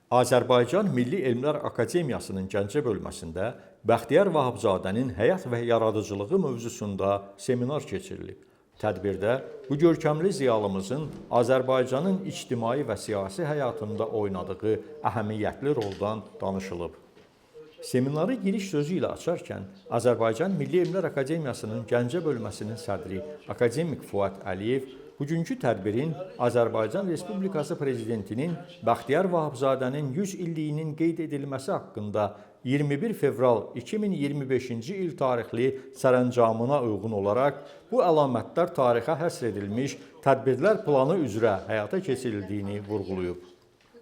Azərbaycan Milli Elmlər Akademiyasının Gəncə bölməsində Bəxtiyar Vahabzadənin həyat və yaradıcılığı mövzusunda seminar keçirilib. Tədbirdə bu görkəmli ziyalımızın Azərbaycanın ictimai və siyasi həyatında oynadığı əhəmiyyətli roldan danışılıb. Seminarı giriş sözü ilə açarkən Azərbaycan Milli Elmlər Akademiyasının Gəncə bölməsinin sədri akademik Fuad Əliyev bugünkü tədbirin Azərbaycan Respublikası Prezidentinin Bəxtiyar Vahabzadənin 100 illiyinin qeyd edilməsi haqqında 21 fevral 2025-ci il tarixli sərəncamına uyğun olaraq bu əlamətlər tarixə həsr edilmiş tədbirlər planı üzrə həyata keçirildiyini vurğulayıb.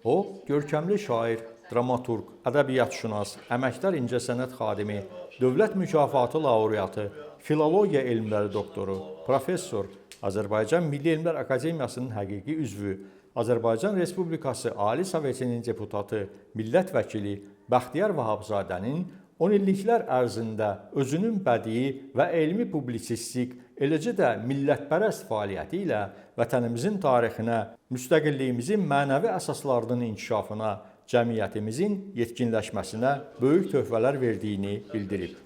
O, görkəmli şair, dramaturq, ədəbiyyatşünas, əməkdar incəsənət xadimi, dövlət mükafatı laureatı, filologiya elmləri doktoru, professor, Azərbaycan Milli Elmlər Akademiyasının həqiqi üzvü, Azərbaycan Respublikası Ali Sovetinin deputatı, millət vəkili Bəxtiyar Vahabzadənin 10 illiklər ərzində özünün bədii və elmi publisistik, eləcə də millətpərəst fəaliyyəti ilə vətənimizin tarixinə, müstəqilliyimizin mənəvi əsaslarının inkişafına, cəmiyyətimizin yetkinləşməsinə böyük töhfələr verdiyini bildirib.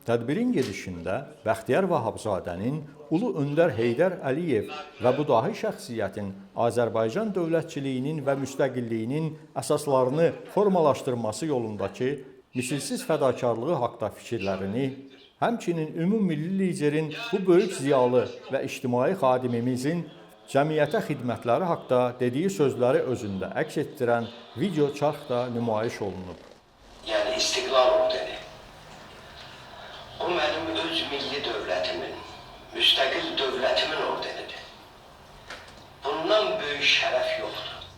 Tədbirin gedişində Bəxtiyar Vahabzadənin Ulu Öndər Heydər Əliyev və bu dahi şəxsiyyətin Azərbaycan dövlətçiliyinin və müstəqilliyinin əsaslarını formalaşdırması yolundakı misilsiz fədakarlığı haqda fikirlərini, həmçinin ümummilli liderin bu böyük ziyalı və ictimai xadimimizin cəmiyyətə xidmətləri haqda dediyi sözləri özündə əks etdirən video çarx da nümayiş olunub. Yəni İstiqlal ordeni. O mənim öz milli dövlətimin, müstəqil dövlətimin ordenidir. Bundan böyük şərəf yoxdur.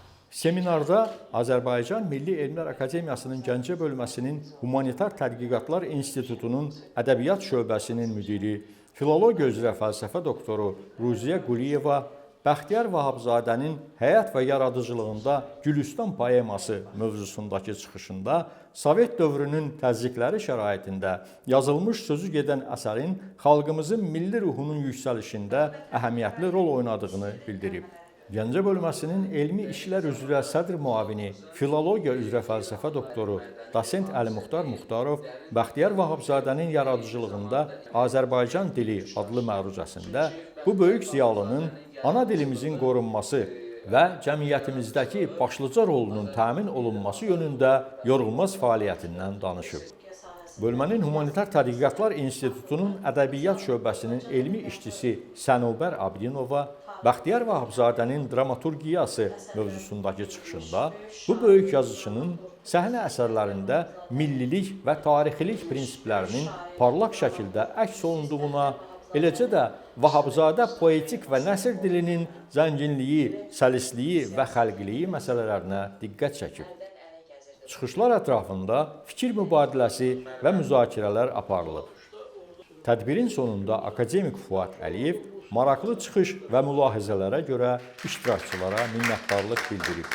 Seminarda Azərbaycan Milli Elmlər Akademiyasının Gəncə bölməsinin Humanitar Tədqiqatlar İnstitutunun Ədəbiyyat şöbəsinin müdiri, filologiya üzrə fəlsəfə doktoru Ruziyə Quliyeva, Bəxtiyar Vahabzadənin həyat və yaradıcılığında Gülüstan poeması mövzusundakı çıxışında Sovet dövrünün təzyiqləri şəraitində yazılmış sözü gedən əsərin xalqımızın milli ruhunun yüksəlişində əhəmiyyətli rol oynadığını bildirib. Gəncə bölməsinin elmi işlər üzrə sədr müavini, filologiya üzrə fəlsəfə doktoru, dosent Əlimuxtar Muxtarov Bəxtiyar Vahabzadənin yaradıcılığında Azərbaycan dili adlı məruzəsində bu böyük ziyalının ana dilimizin qorunması və cəmiyyətimizdəki başlıca rolunun təmin olunması yönündə yorulmaz fəaliyyətindən danışıb. Bölmənin Humanitar Tədqiqatlar İnstitutunun Ədəbiyyat şöbəsinin elmi işçisi Sənubər Abdinova Bəxtiyar Vahabzadənin dramaturgiyası mövzusundakı çıxışında bu böyük yazıçının səhnə əsərlərində millilik və tarixilik prinsiplərinin parlaq şəkildə əks olunduğuna, eləcə də Vahabzadə poetik və nəsr dilinin zənginliyi, səlisliyi və xəlqiliyi məsələlərinə diqqət çəkib. Çıxışlar ətrafında fikir mübadiləsi və müzakirələr aparılıb. Tədbirin sonunda akademik Fuad Əliyev maraqlı çıxış və mülahizələrə görə iştirakçılara minnətdarlıq bildirib.